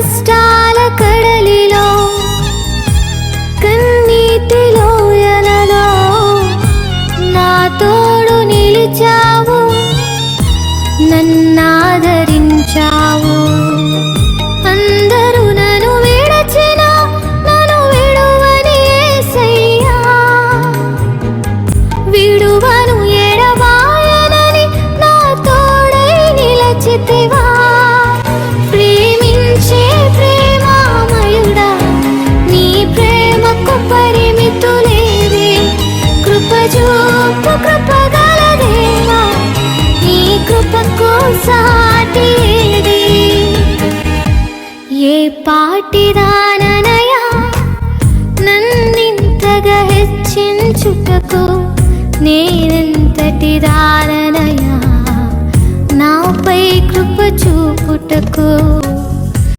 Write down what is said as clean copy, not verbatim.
కష్టాల కడలిలో కన్నీటి లోయలలో నా తోడు నిలిచావు, నన్నాదరించావు. అందరూ నన్ను విడచినా నన్ను విడువని యేసయ్యా, విడువను ఎడబాయనని నా తోడై నిలచితివా. ప్రేమించే ప్రేమామయుడా, నీ ప్రేమకు పరిమితులేవే. కృపజూపు కృపగల దేవా, నీ కృపకు సాటి ఏది? ఏ పాటిదాననయా నన్నింతగా హెచ్చించుటకు, నేనెంతటి దాననయా నాపై కృప చూపుటకు.